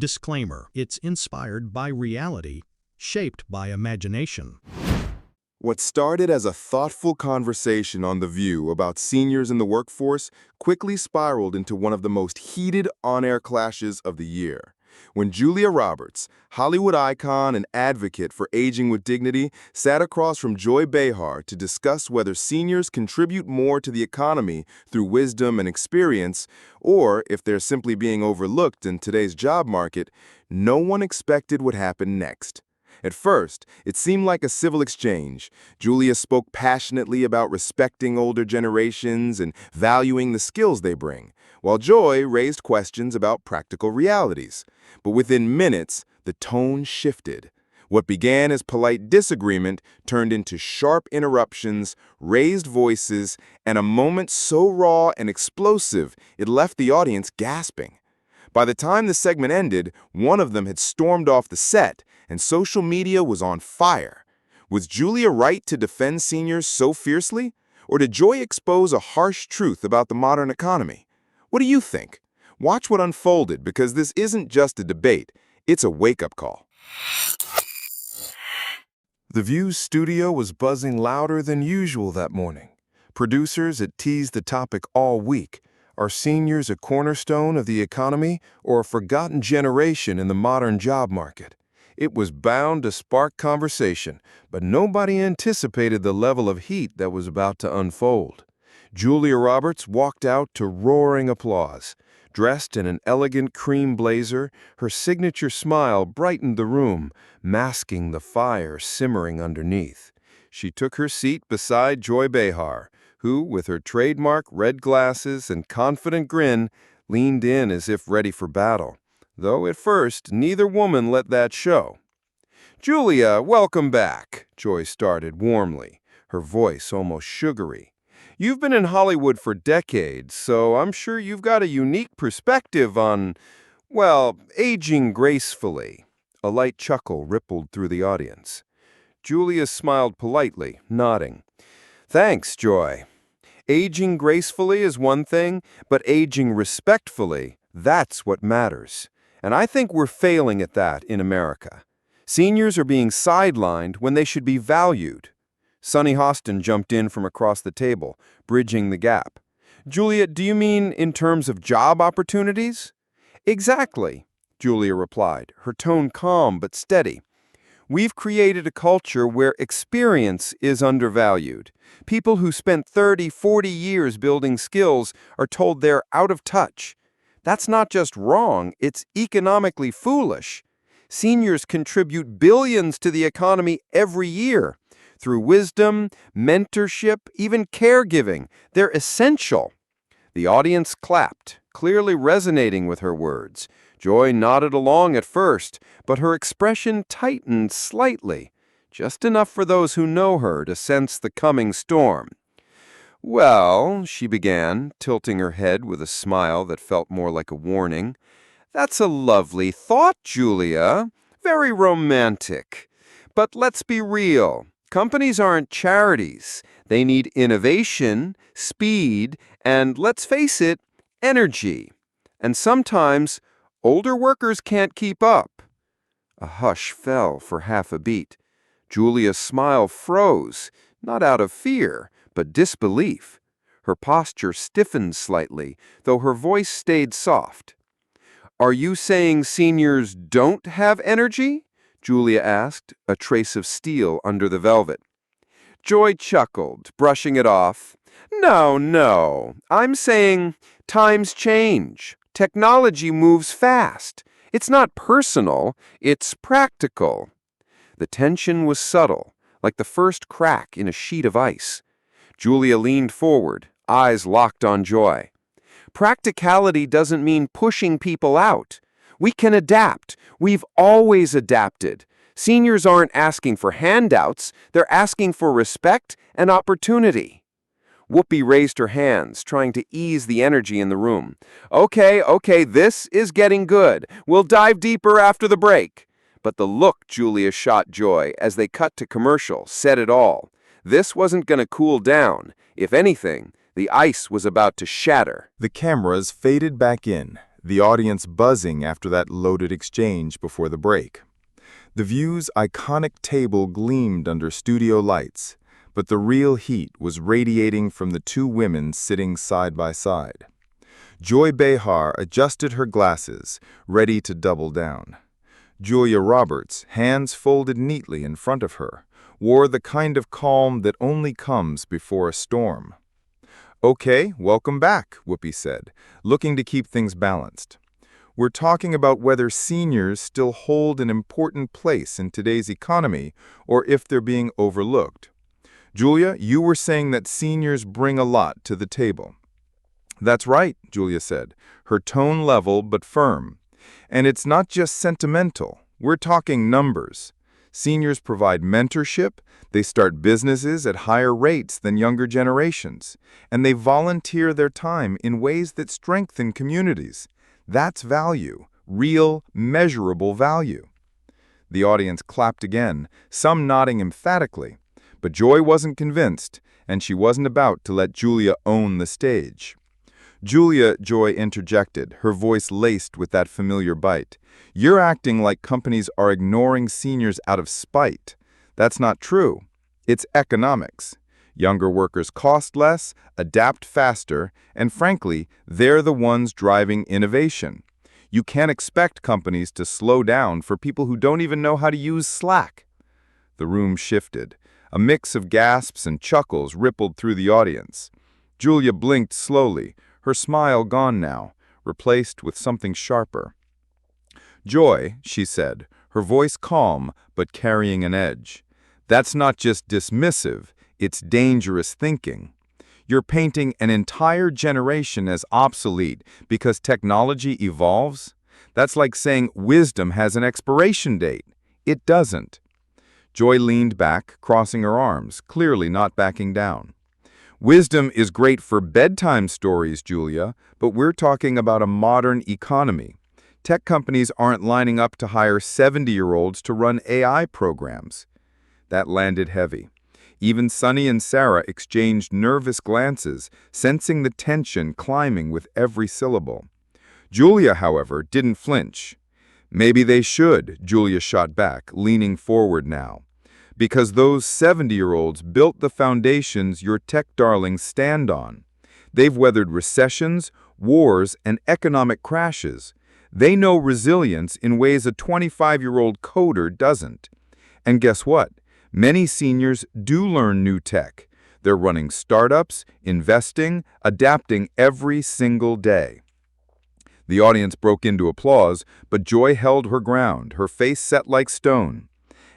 Disclaimer: it's inspired by reality, shaped by imagination. What started as a thoughtful conversation on The View about seniors in the workforce quickly spiraled into one of the most heated on-air clashes of the year. When Julia Roberts, Hollywood icon and advocate for aging with dignity, sat across from Joy Behar to discuss whether seniors contribute more to the economy through wisdom and experience, or if they're simply being overlooked in today's job market, no one expected what happened next. At first, it seemed like a civil exchange. Julia spoke passionately about respecting older generations and valuing the skills they bring, while Joy raised questions about practical realities. But within minutes, the tone shifted. What began as polite disagreement turned into sharp interruptions, raised voices, and a moment so raw and explosive it left the audience gasping. By the time the segment ended, one of them had stormed off the set, and social media was on fire. Was Julia right to defend seniors so fiercely? Or did Joy expose a harsh truth about the modern economy? What do you think? Watch what unfolded, because this isn't just a debate, it's a wake-up call. The View's studio was buzzing louder than usual that morning. Producers had teased the topic all week. Are seniors a cornerstone of the economy or a forgotten generation in the modern job market? It was bound to spark conversation, but nobody anticipated the level of heat that was about to unfold. Julia Roberts walked out to roaring applause. Dressed in an elegant cream blazer, her signature smile brightened the room, masking the fire simmering underneath. She took her seat beside Joy Behar, who, with her trademark red glasses and confident grin, leaned in as if ready for battle, though at first neither woman let that show. "Julia, welcome back," Joy started warmly, her voice almost sugary. "You've been in Hollywood for decades, so I'm sure you've got a unique perspective on, well, aging gracefully." A light chuckle rippled through the audience. Julia smiled politely, nodding. "Thanks, Joy. Aging gracefully is one thing, but aging respectfully, that's what matters. And I think we're failing at that in America. Seniors are being sidelined when they should be valued." Sonny Hostin jumped in from across the table, bridging the gap. "Julia, do you mean in terms of job opportunities?" "Exactly," Julia replied, her tone calm but steady. "We've created a culture where experience is undervalued. People who spent 30, 40 years building skills are told they're out of touch. That's not just wrong, it's economically foolish. Seniors contribute billions to the economy every year. Through wisdom, mentorship, even caregiving, they're essential." The audience clapped, clearly resonating with her words. Joy nodded along at first, but her expression tightened slightly, just enough for those who know her to sense the coming storm. "Well," she began, tilting her head with a smile that felt more like a warning, "that's a lovely thought, Julia. Very romantic. But let's be real. Companies aren't charities. They need innovation, speed, and, let's face it, energy. And sometimes older workers can't keep up." A hush fell for half a beat. Julia's smile froze, not out of fear, but disbelief. Her posture stiffened slightly, though her voice stayed soft. "Are you saying seniors don't have energy?" Julia asked, a trace of steel under the velvet. Joy chuckled, brushing it off. No, I'm saying times change. Technology moves fast. It's not personal, it's practical." The tension was subtle, like the first crack in a sheet of ice. Julia leaned forward, eyes locked on Joy. "Practicality doesn't mean pushing people out. We can adapt. We've always adapted. Seniors aren't asking for handouts, they're asking for respect and opportunity." Whoopi raised her hands, trying to ease the energy in the room. Okay, this is getting good. We'll dive deeper after the break." But the look Julia shot Joy as they cut to commercial said it all. This wasn't going to cool down. If anything, the ice was about to shatter. The cameras faded back in. the audience buzzing after that loaded exchange before the break. The View's iconic table gleamed under studio lights, but the real heat was radiating from the two women sitting side by side. Joy Behar adjusted her glasses, ready to double down. Julia Roberts, hands folded neatly in front of her, wore the kind of calm that only comes before a storm. "Okay, welcome back," Whoopi said, looking to keep things balanced. "We're talking about whether seniors still hold an important place in today's economy or if they're being overlooked. Julia, you were saying that seniors bring a lot to the table." "That's right," Julia said, her tone level but firm. "And it's not just sentimental. We're talking numbers. Seniors provide mentorship, they start businesses at higher rates than younger generations, and they volunteer their time in ways that strengthen communities. That's value, real, measurable value." The audience clapped again, some nodding emphatically, but Joy wasn't convinced, and she wasn't about to let Julia own the stage. "Julia," Joy interjected, her voice laced with that familiar bite, "you're acting like companies are ignoring seniors out of spite. That's not true. It's economics. Younger workers cost less, adapt faster, and frankly, they're the ones driving innovation. You can't expect companies to slow down for people who don't even know how to use Slack." The room shifted. A mix of gasps and chuckles rippled through the audience. Julia blinked slowly, her smile gone now, replaced with something sharper. "Joy," she said, her voice calm but carrying an edge, "that's not just dismissive, it's dangerous thinking. You're painting an entire generation as obsolete because technology evolves. That's like saying wisdom has an expiration date. It doesn't." Joy leaned back, crossing her arms, clearly not backing down. "Wisdom is great for bedtime stories, Julia, but we're talking about a modern economy. Tech companies aren't lining up to hire 70-year-olds to run AI programs." That landed heavy. Even Sunny and Sarah exchanged nervous glances, sensing the tension climbing with every syllable. Julia, however, didn't flinch. "Maybe they should," Julia shot back, leaning forward now. "Because those 70-year-olds built the foundations your tech darlings stand on. They've weathered recessions, wars, and economic crashes. They know resilience in ways a 25-year-old coder doesn't. And guess what? Many seniors do learn new tech. They're running startups, investing, adapting every single day." The audience broke into applause, but Joy held her ground, her face set like stone.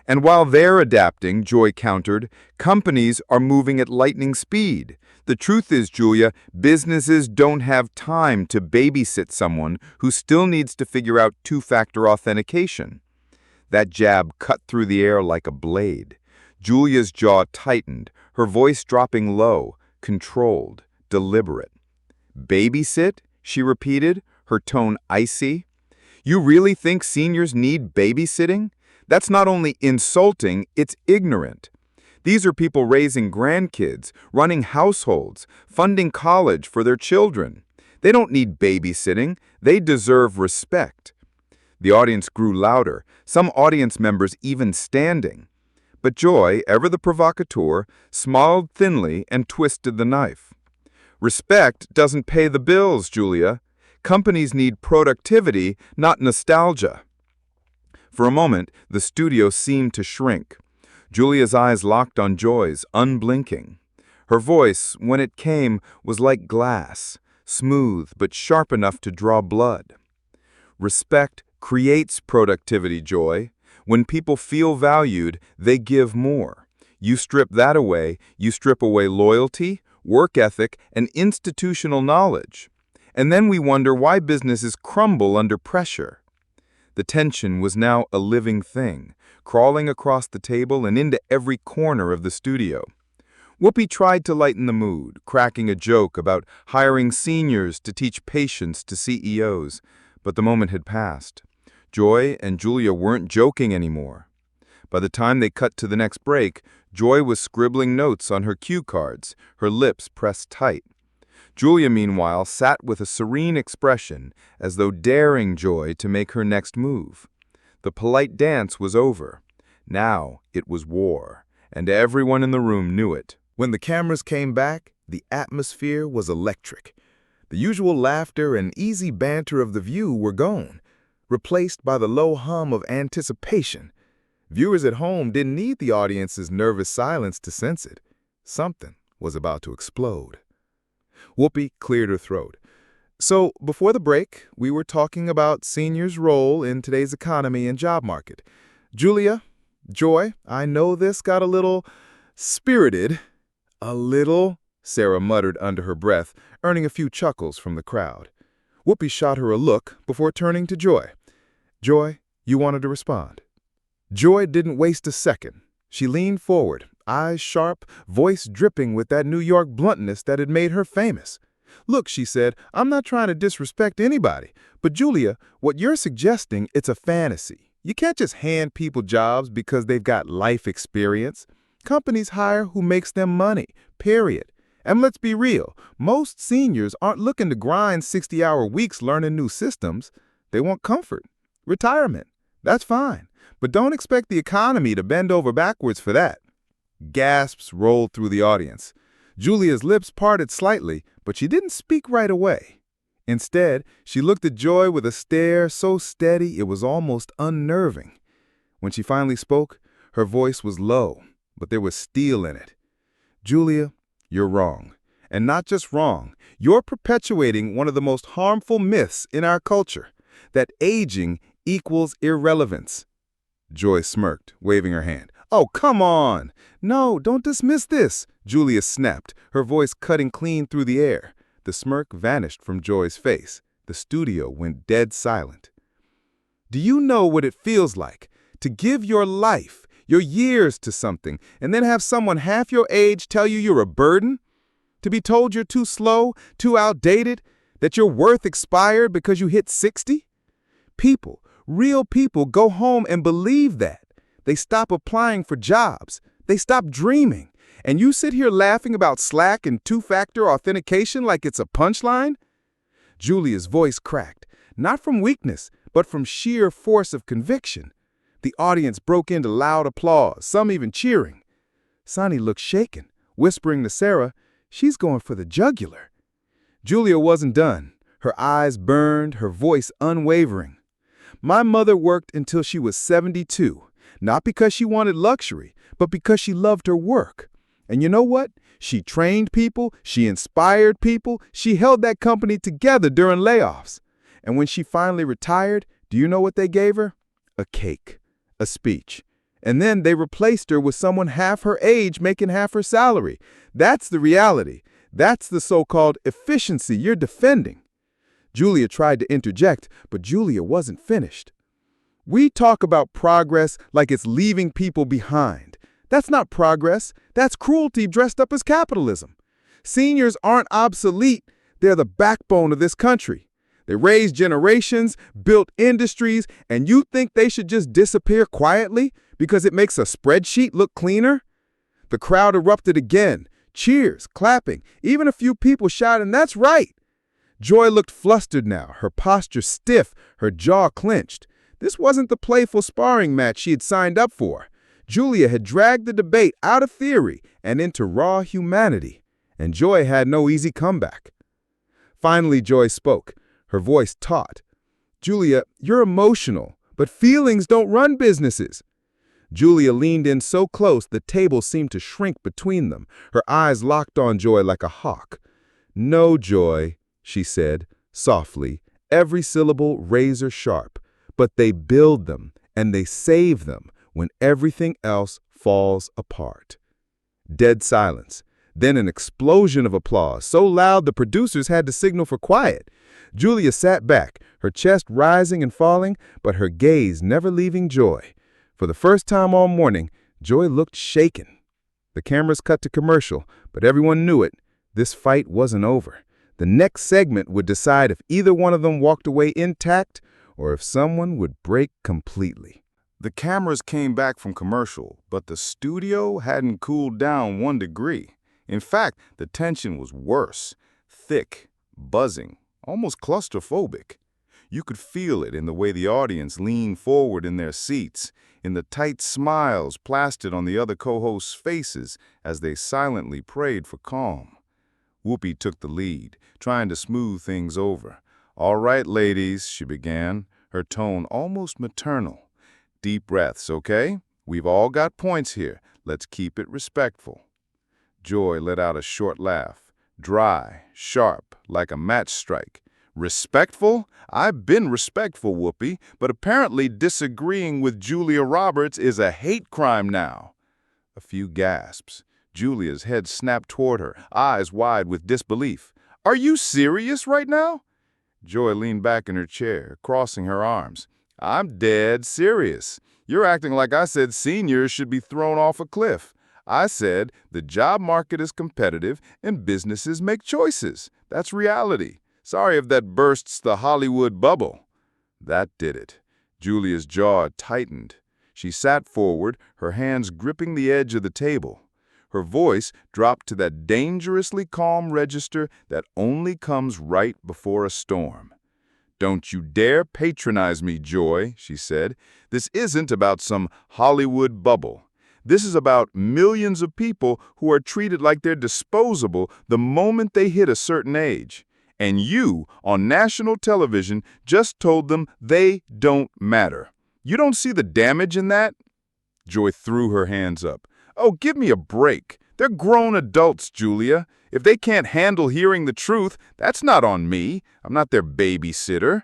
"And while they're adapting," Joy countered, "companies are moving at lightning speed. The truth is, Julia, businesses don't have time to babysit someone who still needs to figure out two-factor authentication." That jab cut through the air like a blade. Julia's jaw tightened, her voice dropping low, controlled, deliberate. "Babysit?" she repeated, her tone icy. "You really think seniors need babysitting? That's not only insulting, it's ignorant. These are people raising grandkids, running households, funding college for their children. They don't need babysitting, they deserve respect." The audience grew louder, some audience members even standing. But Joy, ever the provocateur, smiled thinly and twisted the knife. "Respect doesn't pay the bills, Julia. Companies need productivity, not nostalgia." For a moment, the studio seemed to shrink. Julia's eyes locked on Joy's, unblinking. Her voice, when it came, was like glass, smooth but sharp enough to draw blood. "Respect creates productivity, Joy. When people feel valued, they give more. You strip that away, you strip away loyalty, work ethic, and institutional knowledge. And then we wonder why businesses crumble under pressure." The tension was now a living thing, crawling across the table and into every corner of the studio. Whoopi tried to lighten the mood, cracking a joke about hiring seniors to teach patience to CEOs, but the moment had passed. Joy and Julia weren't joking anymore. By the time they cut to the next break, Joy was scribbling notes on her cue cards, her lips pressed tight. Julia, meanwhile, sat with a serene expression, as though daring Joy to make her next move. The polite dance was over. Now it was war, and everyone in the room knew it. When the cameras came back, the atmosphere was electric. The usual laughter and easy banter of The View were gone, replaced by the low hum of anticipation. Viewers at home didn't need the audience's nervous silence to sense it. Something was about to explode. Whoopi cleared her throat. So, before the break, we were talking about seniors' role in today's economy and job market. Julia, Joy, I know this got a little spirited. A little, Sarah muttered under her breath, earning a few chuckles from the crowd. Whoopi shot her a look before turning to Joy. Joy, you wanted to respond. Joy didn't waste a second. She leaned forward, eyes sharp, voice dripping with that New York bluntness that had made her famous. Look, she said, I'm not trying to disrespect anybody, but Julia, what you're suggesting, it's a fantasy. You can't just hand people jobs because they've got life experience. Companies hire who makes them money, period. And let's be real, most seniors aren't looking to grind 60-hour weeks learning new systems. They want comfort, retirement. That's fine, but don't expect the economy to bend over backwards for that. Gasps rolled through the audience. Julia's lips parted slightly, but she didn't speak right away. Instead, she looked at Joy with a stare so steady it was almost unnerving. When she finally spoke, her voice was low, but there was steel in it. Julia, you're wrong. And not just wrong, you're perpetuating one of the most harmful myths in our culture, that aging equals irrelevance. Joy smirked, waving her hand. Oh, come on! No, don't dismiss this, Julia snapped, her voice cutting clean through the air. The smirk vanished from Joy's face. The studio went dead silent. Do you know what it feels like to give your life, your years to something, and then have someone half your age tell you you're a burden? To be told you're too slow, too outdated, that your worth expired because you hit 60? People, real people, go home and believe that. They stop applying for jobs. They stop dreaming. And you sit here laughing about Slack and two-factor authentication like it's a punchline? Julia's voice cracked, not from weakness, but from sheer force of conviction. The audience broke into loud applause, some even cheering. Sonny looked shaken, whispering to Sarah, she's going for the jugular. Julia wasn't done. Her eyes burned, her voice unwavering. My mother worked until she was 72. Not because she wanted luxury, but because she loved her work. And you know what? She trained people, she inspired people, she held that company together during layoffs. And when she finally retired, do you know what they gave her? A cake, a speech. And then they replaced her with someone half her age making half her salary. That's the reality. That's the so-called efficiency you're defending. Julia tried to interject, but Julia wasn't finished. We talk about progress like it's leaving people behind. That's not progress. That's cruelty dressed up as capitalism. Seniors aren't obsolete. They're the backbone of this country. They raised generations, built industries, and you think they should just disappear quietly because it makes a spreadsheet look cleaner? The crowd erupted again. Cheers, clapping, even a few people shouting, "That's right!" Joy looked flustered now, her posture stiff, her jaw clenched. This wasn't the playful sparring match she had signed up for. Julia had dragged the debate out of theory and into raw humanity, and Joy had no easy comeback. Finally, Joy spoke, her voice taut. Julia, you're emotional, but feelings don't run businesses. Julia leaned in so close the table seemed to shrink between them, her eyes locked on Joy like a hawk. No, Joy, she said, softly, every syllable razor sharp. But they build them and they save them when everything else falls apart. Dead silence. Then an explosion of applause, so loud the producers had to signal for quiet. Julia sat back, her chest rising and falling, but her gaze never leaving Joy. For the first time all morning, Joy looked shaken. The cameras cut to commercial, but everyone knew it. This fight wasn't over. The next segment would decide if either one of them walked away intact or if someone would break completely. The cameras came back from commercial, but the studio hadn't cooled down 1 degree. In fact, the tension was worse. thick, buzzing, almost claustrophobic. You could feel it in the way the audience leaned forward in their seats, in the tight smiles plastered on the other co-hosts' faces as they silently prayed for calm. Whoopi took the lead, trying to smooth things over. "All right, ladies," she began, her tone almost maternal. "Deep breaths, okay? We've all got points here. Let's keep it respectful." Joy let out a short laugh, dry, sharp, like a match strike. "Respectful? I've been respectful, Whoopi, but apparently disagreeing with Julia Roberts is a hate crime now." A few gasps. Julia's head snapped toward her, eyes wide with disbelief. "Are you serious right now?" Joy leaned back in her chair, crossing her arms. "I'm dead serious. You're acting like I said seniors should be thrown off a cliff. I said the job market is competitive and businesses make choices. That's reality. Sorry if that bursts the Hollywood bubble." That did it. Julia's jaw tightened. She sat forward, her hands gripping the edge of the table. Her voice dropped to that dangerously calm register that only comes right before a storm. "Don't you dare patronize me, Joy," she said. "This isn't about some Hollywood bubble. This is about millions of people who are treated like they're disposable the moment they hit a certain age. And you, on national television, just told them they don't matter. You don't see the damage in that?" Joy threw her hands up. "Oh, give me a break. They're grown adults, Julia. If they can't handle hearing the truth, that's not on me. I'm not their babysitter."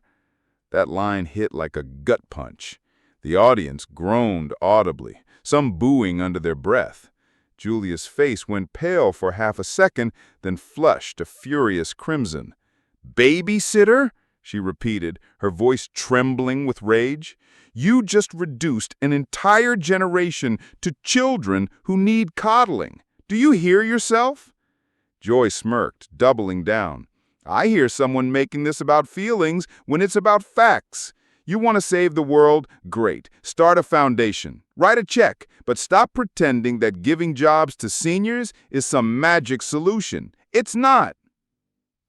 That line hit like a gut punch. The audience groaned audibly, some booing under their breath. Julia's face went pale for half a second, then flushed a furious crimson. "Babysitter?" she repeated, her voice trembling with rage. "You just reduced an entire generation to children who need coddling. Do you hear yourself?" Joy smirked, doubling down. "I hear someone making this about feelings when it's about facts. You want to save the world? Great. Start a foundation. Write a check. But stop pretending that giving jobs to seniors is some magic solution. It's not."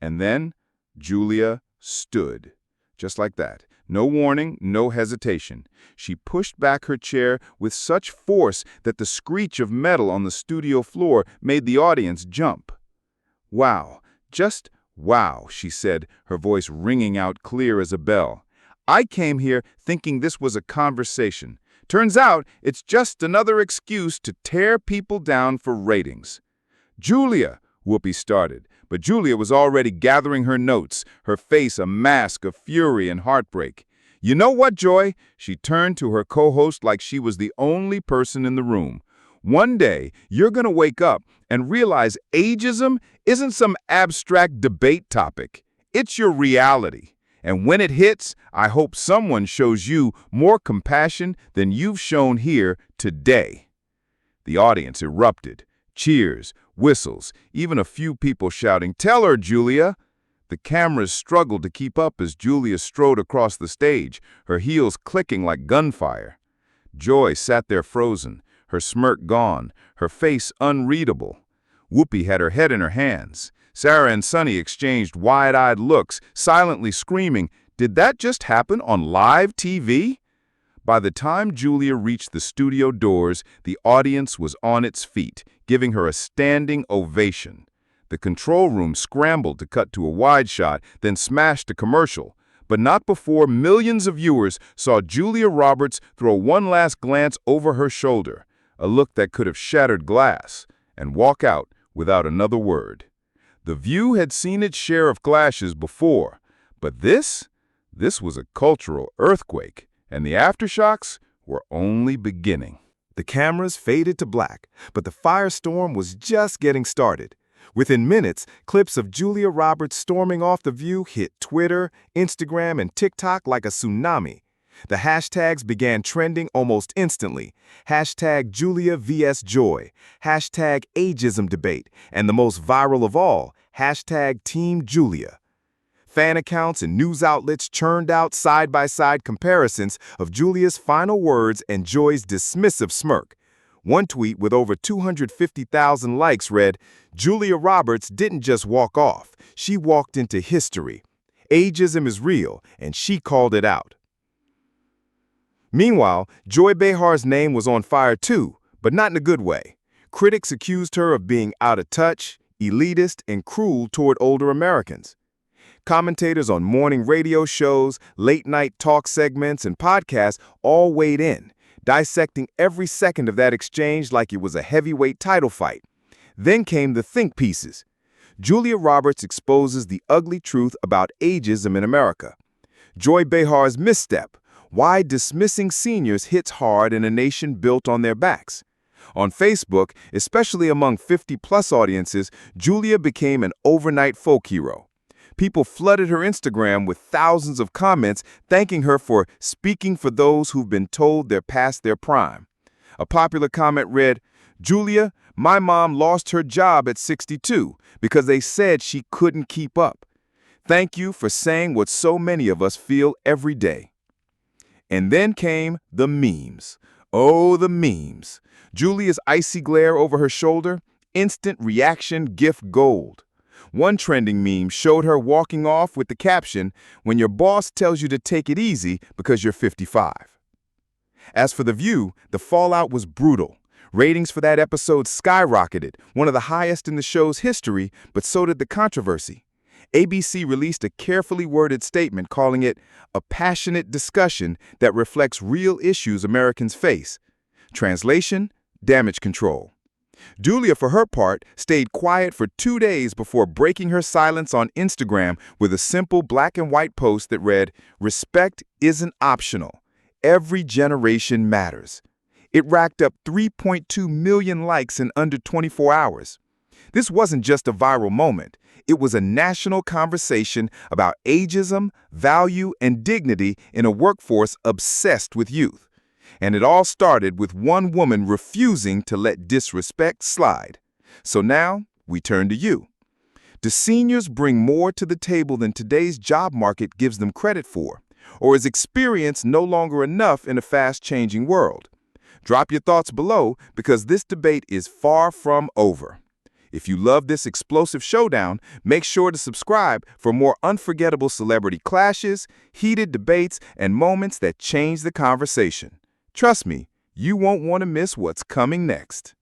And then Julia stood. Just like that. No warning, no hesitation. She pushed back her chair with such force that the screech of metal on the studio floor made the audience jump. "Wow, just wow," she said, her voice ringing out clear as a bell. "I came here thinking this was a conversation. Turns out it's just another excuse to tear people down for ratings." "Julia," Whoopi started, but Julia was already gathering her notes, her face a mask of fury and heartbreak. "You know what, Joy?" She turned to her co-host like she was the only person in the room. "One day, you're going to wake up and realize ageism isn't some abstract debate topic. It's your reality. And when it hits, I hope someone shows you more compassion than you've shown here today." The audience erupted. Cheers, whistles, even a few people shouting, "Tell her, Julia!" The cameras struggled to keep up as Julia strode across the stage, her heels clicking like gunfire. Joy sat there frozen, her smirk gone, her face unreadable. Whoopi had her head in her hands. Sarah and Sunny exchanged wide-eyed looks, silently screaming, "Did that just happen on live TV?" By the time Julia reached the studio doors, the audience was on its feet, giving her a standing ovation. The control room scrambled to cut to a wide shot, then smashed a commercial. But not before millions of viewers saw Julia Roberts throw one last glance over her shoulder, a look that could have shattered glass, and walk out without another word. The View had seen its share of clashes before, but this was a cultural earthquake, and the aftershocks were only beginning. The cameras faded to black, but the firestorm was just getting started. Within minutes, clips of Julia Roberts storming off The View hit Twitter, Instagram, and TikTok like a tsunami. The hashtags began trending almost instantly. Hashtag Julia vs. Joy, hashtag ageism debate, and the most viral of all, hashtag Team Julia. Fan accounts and news outlets churned out side-by-side comparisons of Julia's final words and Joy's dismissive smirk. One tweet with over 250,000 likes read, "Julia Roberts didn't just walk off, she walked into history. Ageism is real, and she called it out." Meanwhile, Joy Behar's name was on fire too, but not in a good way. Critics accused her of being out of touch, elitist, and cruel toward older Americans. Commentators on morning radio shows, late-night talk segments, and podcasts all weighed in, dissecting every second of that exchange like it was a heavyweight title fight. Then came the think pieces. Julia Roberts exposes the ugly truth about ageism in America. Joy Behar's misstep, why dismissing seniors hits hard in a nation built on their backs. On Facebook, especially among 50-plus audiences, Julia became an overnight folk hero. People flooded her Instagram with thousands of comments thanking her for speaking for those who've been told they're past their prime. A popular comment read, "Julia, my mom lost her job at 62 because they said she couldn't keep up. Thank you for saying what so many of us feel every day." And then came the memes. Oh, the memes. Julia's icy glare over her shoulder, instant reaction GIF gold. One trending meme showed her walking off with the caption, "When your boss tells you to take it easy because you're 55. As for The View, the fallout was brutal. Ratings for that episode skyrocketed, one of the highest in the show's history, but so did the controversy. ABC released a carefully worded statement calling it a passionate discussion that reflects real issues Americans face. Translation: damage control. Julia, for her part, stayed quiet for 2 days before breaking her silence on Instagram with a simple black and white post that read, "Respect isn't optional. Every generation matters." It racked up 3.2 million likes in under 24 hours. This wasn't just a viral moment. It was a national conversation about ageism, value, and dignity in a workforce obsessed with youth. And it all started with one woman refusing to let disrespect slide. So now, we turn to you. Do seniors bring more to the table than today's job market gives them credit for? Or is experience no longer enough in a fast-changing world? Drop your thoughts below because this debate is far from over. If you love this explosive showdown, make sure to subscribe for more unforgettable celebrity clashes, heated debates, and moments that change the conversation. Trust me, you won't want to miss what's coming next.